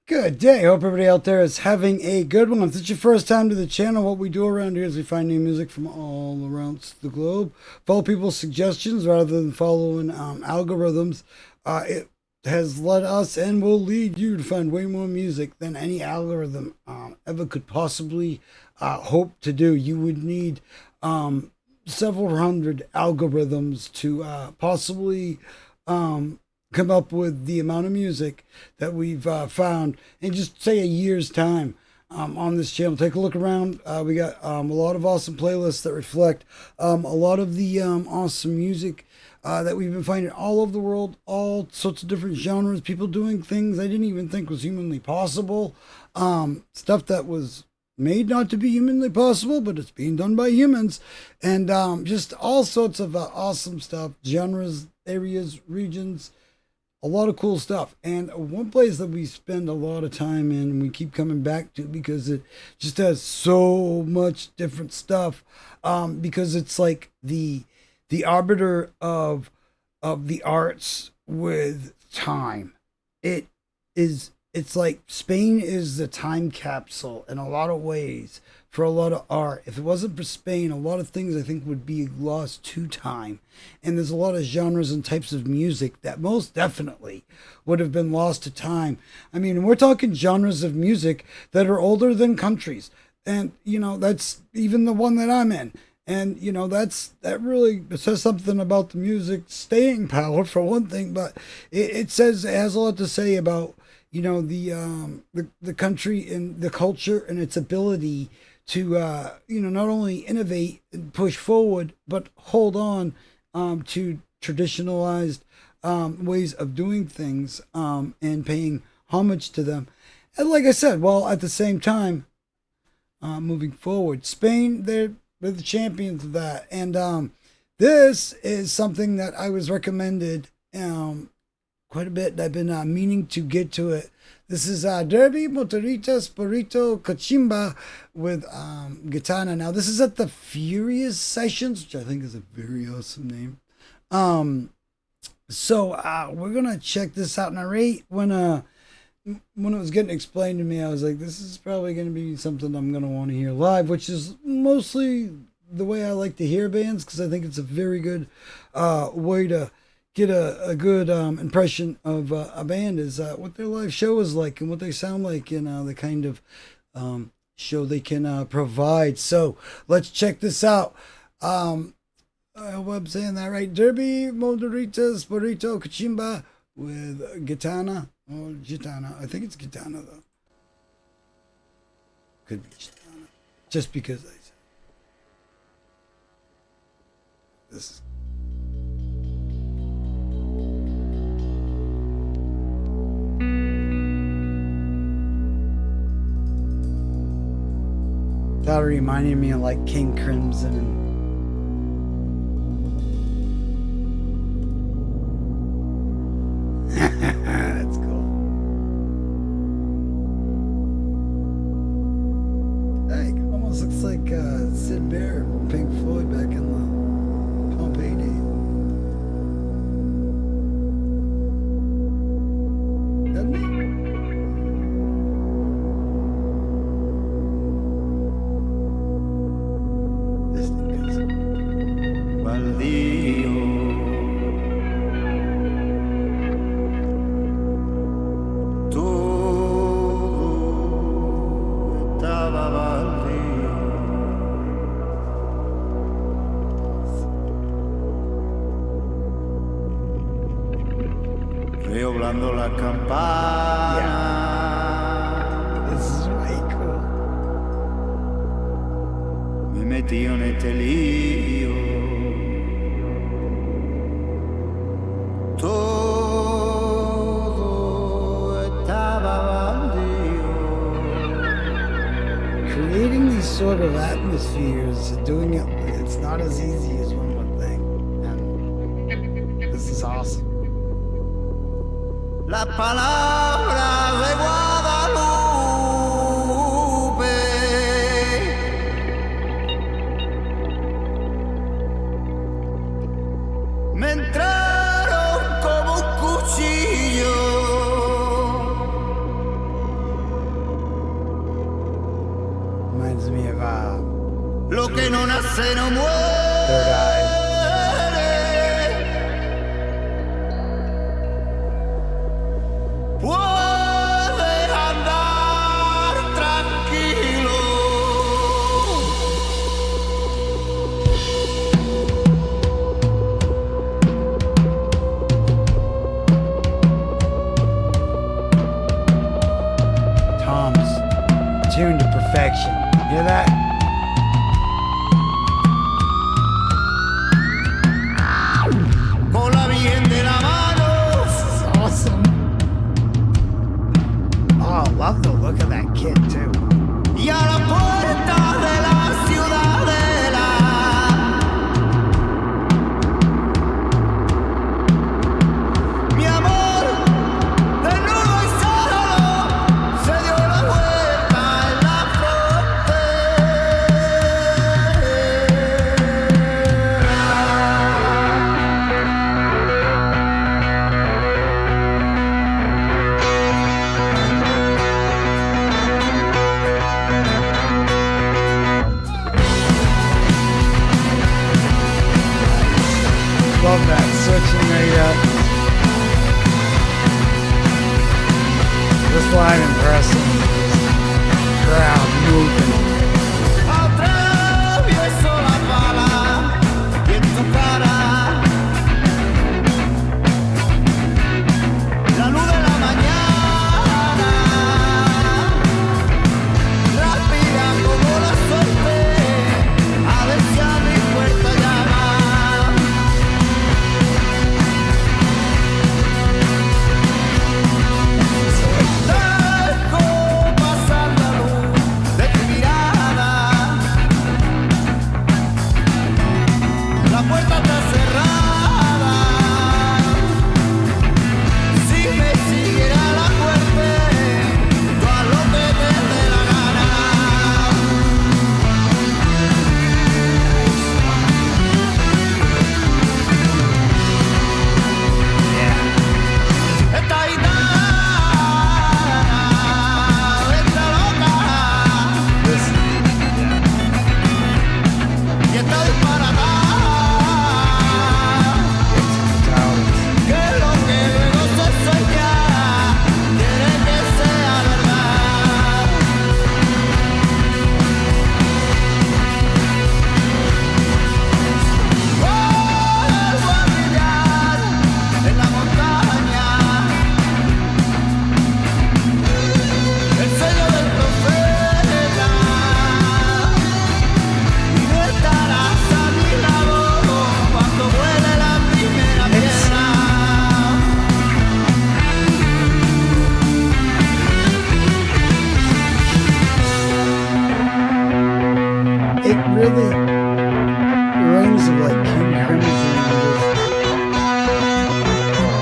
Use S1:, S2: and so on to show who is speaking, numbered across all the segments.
S1: Good day. Hope everybody out there is having a good one. If it's your first time to the channel, what we do around here is we find new music from all around the globe. Follow people's suggestions rather than following algorithms. It has led us and will lead you to find way more music than any algorithm ever could possibly hope to do. You would need several hundred algorithms to possibly come up with the amount of music that we've found in just say a year's time on this channel. Take a look around. We got a lot of awesome playlists that reflect a lot of the awesome music that we've been finding all over the world, all sorts of different genres, people doing things I didn't even think was humanly possible, stuff that was made not to be humanly possible, but it's being done by humans, and just all sorts of awesome stuff, genres, areas, regions, a lot of cool stuff. And one place that we spend a lot of time in and we keep coming back to because it just has so much different stuff, because it's like the arbiter of the arts with time. It's like Spain is the time capsule in a lot of ways for a lot of art. If it wasn't for Spain, a lot of things I think would be lost to time. And there's a lot of genres and types of music that most definitely would have been lost to time. I mean, we're talking genres of music that are older than countries. And, you know, that's even the one that I'm in. And, you know, that really says something about the music staying power for one thing, but it has a lot to say about, you know, the country and the culture and its ability to, you know, not only innovate and push forward, but hold on to traditionalized ways of doing things and paying homage to them. And like I said, well, at the same time, moving forward, Spain, they're the champions of that. And this is something that I was recommended quite a bit. I've been meaning to get to it. This is Derby MOTORETA'S Burrito Kachimba with Gitana. Now, this is at the Furious Sessions, which I think is a very awesome name. So we're going to check this out. And when it was getting explained to me, I was like, this is probably going to be something I'm going to want to hear live, which is mostly the way I like to hear bands, because I think it's a very good way to get a good impression of a band, is what their live show is like and what they sound like, and the kind of show they can provide. So let's check this out. I hope I'm saying that right. Derby MOTORETA'S Burrito Kachimba with Gitana. Oh, Gitana. I think it's Gitana, though. Could be Gitana. Just because I said this is. That reminded me of like King Crimson and that's cool. Hey, almost looks like Sid Barrett from Pink Floyd back in the Pompeii days. Doesn't he?
S2: Reoblando la campana.
S1: Yeah. This is way cool.
S2: Me metí en este lío. Todo estaba baldío.
S1: Creating these sort of atmospheres, doing it's not as easy as one would think. And this is awesome.
S2: Las palabras de Guadalupe me entraron como un cuchillo
S1: reminds me of
S2: Lo que no nace no
S1: Third Eye.
S2: muere. Puedes andar tranquilo.
S1: Tom's tuned to perfection. Hear that?
S2: Con la Virgen de la mano.
S1: Awesome. Oh, I love the look of that kid too.
S2: Y a la puerta de la ciudadela. Mi amor, desnudo y solo, se dio la vuelta en la
S1: Love that switching right up. This line impressive. Crowd moving.
S2: Atravieso la bala y en tu cara la luz de la mañana, rápida como la suerte, a ver si a mi puerta llama. Dejo pasar la luz de tu mirada. La puerta está cerrada. Si me siguiera la muerte, tú haz lo que te dé la gana. Esta gitana está loca
S1: This,
S2: y está disparatada. Que lo que luego se sueña quiere que sea verdad. Vuelvo a brillar en la montaña, el sello del profeta, y no estarás a mi lado cuando vuele la primera piedra.
S1: it really rings of like King Crimson and just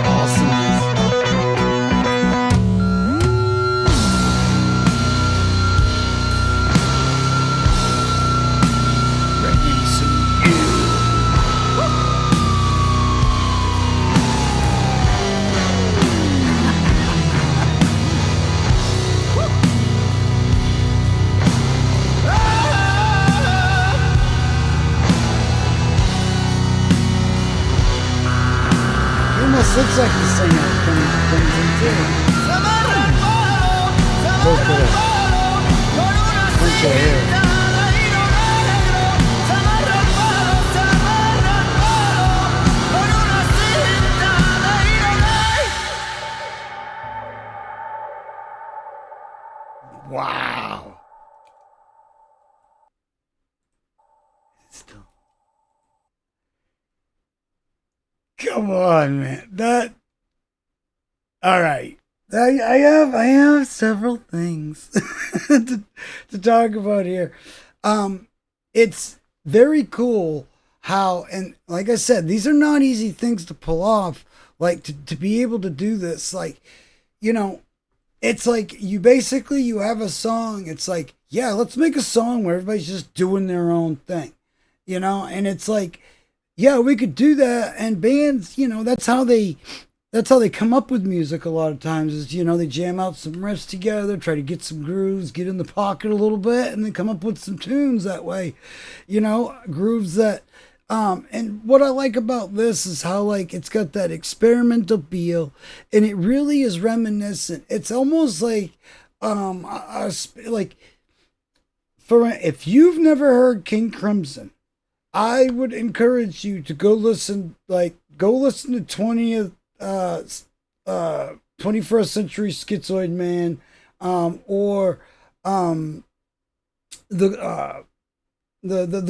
S1: awesomeness. He almost looks like the singer of Crimson too.
S2: Se amarra el palo, se
S1: Both
S2: amarra
S1: of
S2: el
S1: them.
S2: palo, con una
S1: Bunch of hair.
S2: cinta de hilo negro. Se amarra el palo, se amarra el palo, con una cinta de hilo negro.
S1: Wow. Still. Come on, man. That. All right. I have several things to talk about here. It's very cool how, and like I said, these are not easy things to pull off. Like to be able to do this, like, you know, it's like you basically you have a song. It's like, yeah, let's make a song where everybody's just doing their own thing, and it's like, yeah, we could do that. And bands, that's that's how they come up with music a lot of times is, they jam out some riffs together, try to get some grooves, get in the pocket a little bit, and then come up with some tunes that way, grooves that, and what I like about this is how, like, it's got that experimental feel, and it really is reminiscent. It's almost like, if you've never heard King Crimson, I would encourage you to go listen to 21st Century Schizoid Man, or the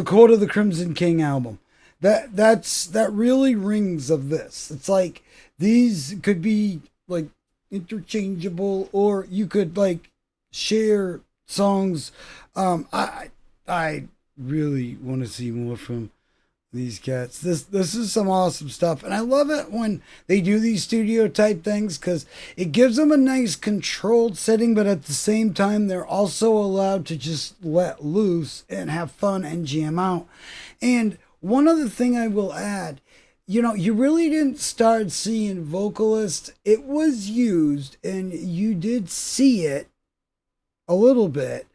S1: Court of the Crimson King album. That really rings of this. It's like these could be like interchangeable, or you could like share songs. I really want to see more from these cats. This is some awesome stuff, and I love it when they do these studio type things because it gives them a nice controlled setting, but at the same time they're also allowed to just let loose and have fun and jam out. And one other thing I will add, you really didn't start seeing vocalists. It was used, and you did see it a little bit,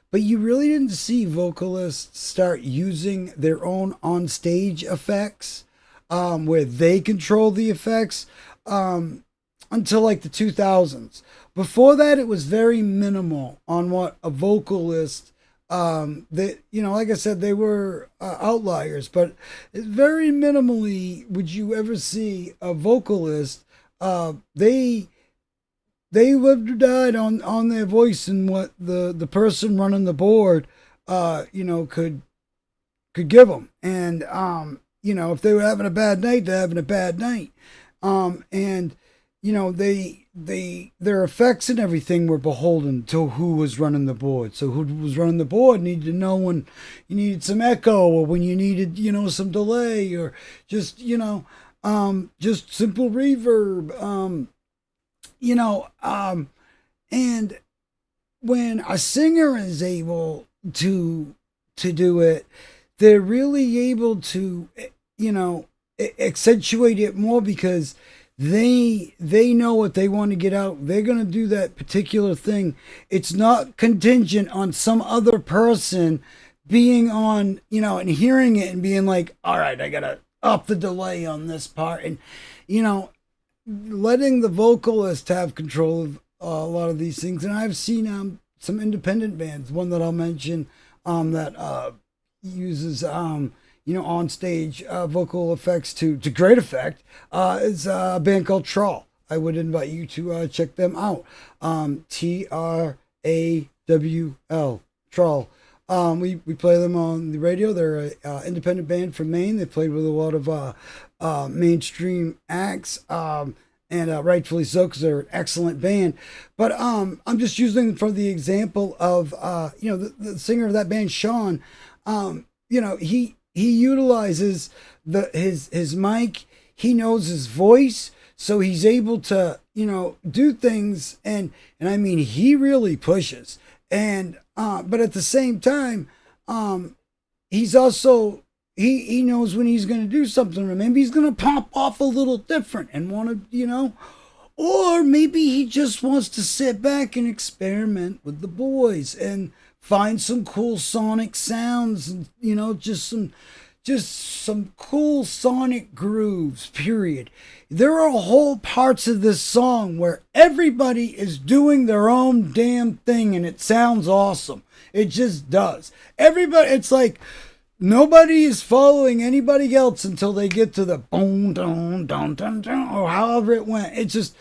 S1: but you really didn't see vocalists start using their own on-stage effects, where they control the effects, until like the 2000s. Before that, it was very minimal on what a vocalist, like I said, they were outliers, but very minimally would you ever see a vocalist, they lived or died on their voice and what the person running the board, could give them. And, if they were having a bad night, they're having a bad night. And, their effects and everything were beholden to who was running the board. So who was running the board needed to know when you needed some echo, or when you needed, some delay, or just, just simple reverb, and when a singer is able to do it, they're really able to, accentuate it more because they know what they want to get out. They're going to do that particular thing. It's not contingent on some other person being on, and hearing it and being like, all right, I got to up the delay on this part. And, letting the vocalist have control of a lot of these things. And I've seen some independent bands, one that I'll mention, that uses on stage vocal effects to great effect, is a band called Trawl. I would invite you to check them out. TRAWL, Trawl. We play them on the radio. They're an independent band from Maine. They played with a lot of mainstream acts, and rightfully so, because they're an excellent band. But I'm just using them for the example of the singer of that band, Sean. He utilizes his mic. He knows his voice, so he's able to do things, and I mean, he really pushes. And but at the same time, he's also he knows when he's going to do something, or maybe he's going to pop off a little different and want to, or maybe he just wants to sit back and experiment with the boys and find some cool sonic sounds, and just some cool sonic grooves, period. There are whole parts of this song where everybody is doing their own damn thing, and it sounds awesome. It just does. Everybody, it's like nobody is following anybody else until they get to the boom, dun, dun, dun, dun, or however it went. It's just,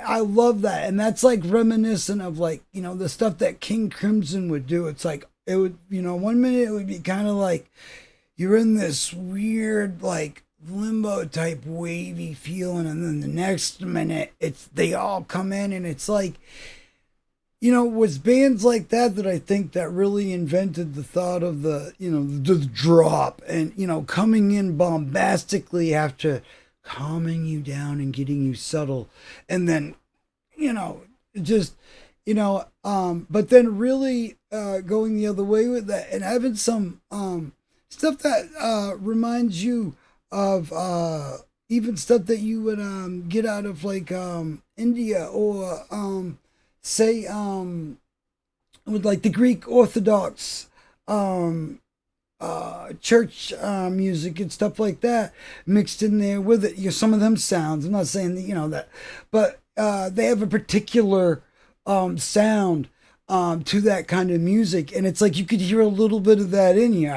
S1: I love that. And that's like reminiscent of like, the stuff that King Crimson would do. It's like, it would, 1 minute it would be kind of like you're in this weird, like, limbo type wavy feeling, and then the next minute they all come in, and it's like, it was bands like that I think that really invented the thought of the drop, and coming in bombastically after calming you down and getting you subtle, and then but then really going the other way with that, and having some stuff that reminds you of even stuff that you would get out of like India or say with like the Greek Orthodox church music and stuff like that mixed in there with it. You know, some of them sounds. I'm not saying that that, but they have a particular sound to that kind of music, and it's like you could hear a little bit of that in here.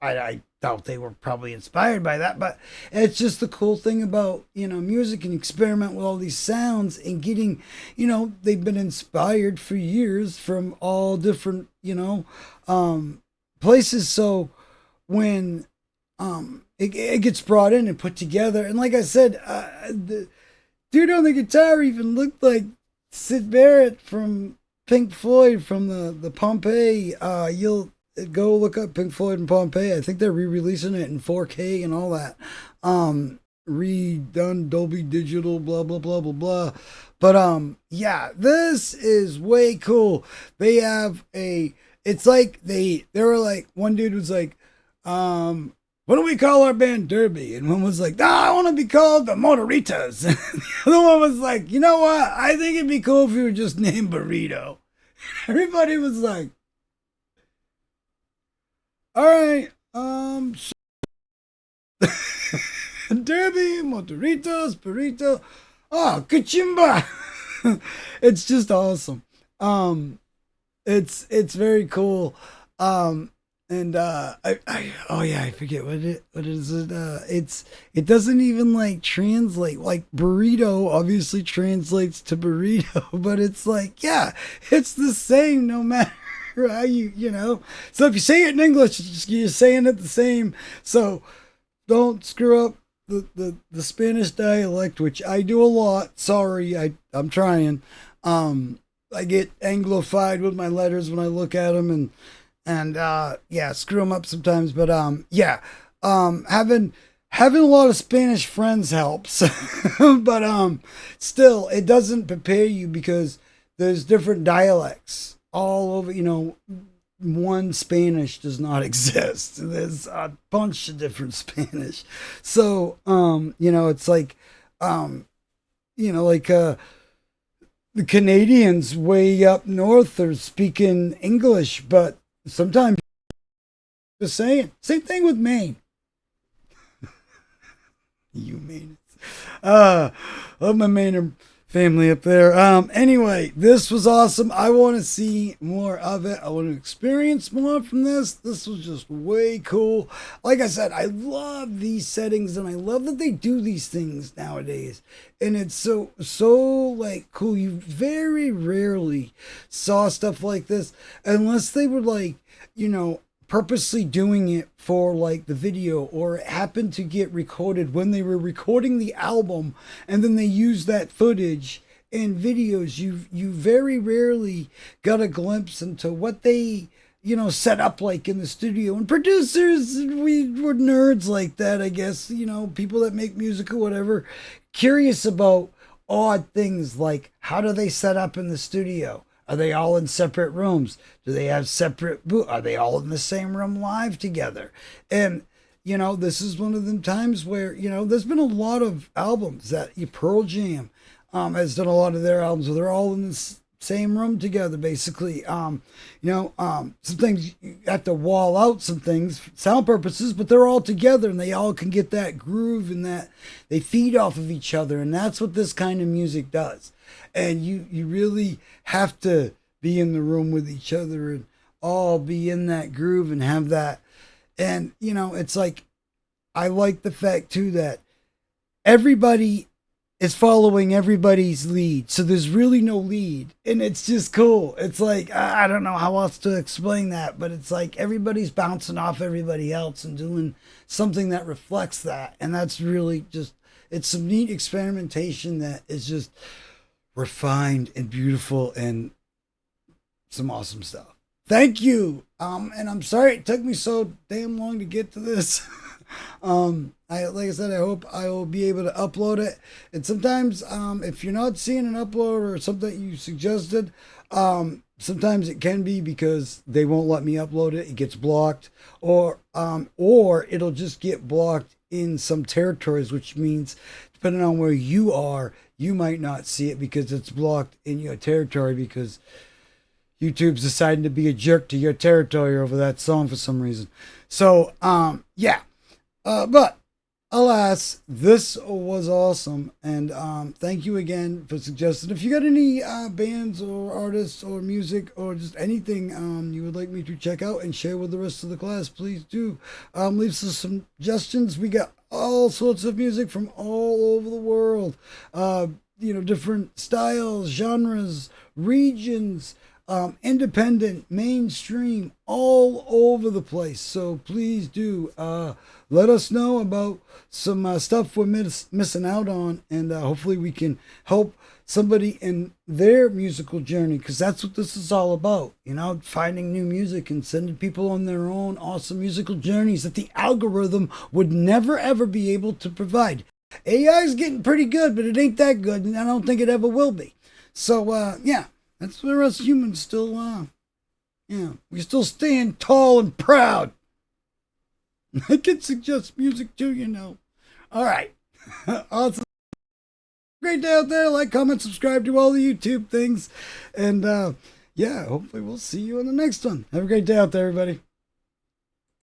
S1: I doubt they were probably inspired by that, but it's just the cool thing about music and experiment with all these sounds and getting they've been inspired for years from all different places. So when it gets brought in and put together, and like I said, the dude on the guitar even looked like Sid Barrett from Pink Floyd from the Pompeii. You'll go look up Pink Floyd and Pompeii. I think they're re-releasing it in 4K and all that. Redone Dolby Digital, blah blah blah blah blah. But yeah, this is way cool. They have it's like they were like, one dude was like, what do we call our band? Derby. And one was like, I want to be called the Motoretas. And the other one was like, you know what? I think it'd be cool if you were just named Burrito. Everybody was like, all right, Derby, Motoretas, Burrito, Kachimba. It's just awesome. It's very cool. And I forget what is it. It doesn't even like translate. Like burrito obviously translates to burrito, but it's like, yeah, it's the same no matter how So if you say it in English, you're saying it the same. So don't screw up the Spanish dialect, which I do a lot. Sorry, I'm trying. I get anglified with my letters when I look at them and yeah, screw them up sometimes. But having a lot of Spanish friends helps. But still, it doesn't prepare you because there's different dialects all over. One Spanish does not exist. There's a bunch of different Spanish. So it's like the Canadians way up north are speaking English, but sometimes just saying. Same thing with Maine. You Maine. Love my Maine family up there. Anyway, this was awesome. I want to see more of it. I want to experience more from this. This was just way cool. Like I said, I love these settings and I love that they do these things nowadays. And it's so like cool. You very rarely saw stuff like this unless they were like, purposely doing it for like the video, or it happened to get recorded when they were recording the album and then they used that footage in videos. You very rarely got a glimpse into what they set up like in the studio. And producers, we were nerds like that, I guess, people that make music or whatever, curious about odd things like how do they set up in the studio. Are they all in separate rooms? Do they have separate Are they all in the same room live together? And, this is one of them times where, there's been a lot of albums that Pearl Jam has done a lot of their albums where they're all in the same room together, basically. Sometimes you have to wall out some things for sound purposes, but they're all together and they all can get that groove and that they feed off of each other. And that's what this kind of music does. And you really have to be in the room with each other and all be in that groove and have that. And, it's like, I like the fact too that everybody is following everybody's lead. So there's really no lead. And it's just cool. It's like, I don't know how else to explain that, but it's like everybody's bouncing off everybody else and doing something that reflects that. And that's really just, it's some neat experimentation that is just refined and beautiful and some awesome stuff. Thank you. And I'm sorry it took me so damn long to get to this. Like I said, I hope I will be able to upload it. And sometimes, if you're not seeing an upload or something you suggested, sometimes it can be because they won't let me upload it. It gets blocked, or it'll just get blocked in some territories, which means depending on where you are, you might not see it because it's blocked in your territory because YouTube's deciding to be a jerk to your territory over that song for some reason. So, yeah. But alas, this was awesome, and thank you again for suggesting. If you got any bands or artists or music or just anything you would like me to check out and share with the rest of the class, please do leave some suggestions. We got all sorts of music from all over the world, different styles, genres, regions. Independent, mainstream, all over the place. So please do let us know about some stuff we're missing out on, and hopefully we can help somebody in their musical journey, because that's what this is all about, finding new music and sending people on their own awesome musical journeys that the algorithm would never ever be able to provide. AI is getting pretty good, but it ain't that good, and I don't think it ever will be. So, yeah. That's where us humans still, we still stand tall and proud. I can suggest music too, All right. Awesome. Great day out there. Like, comment, subscribe to all the YouTube things. And, hopefully we'll see you on the next one. Have a great day out there, everybody.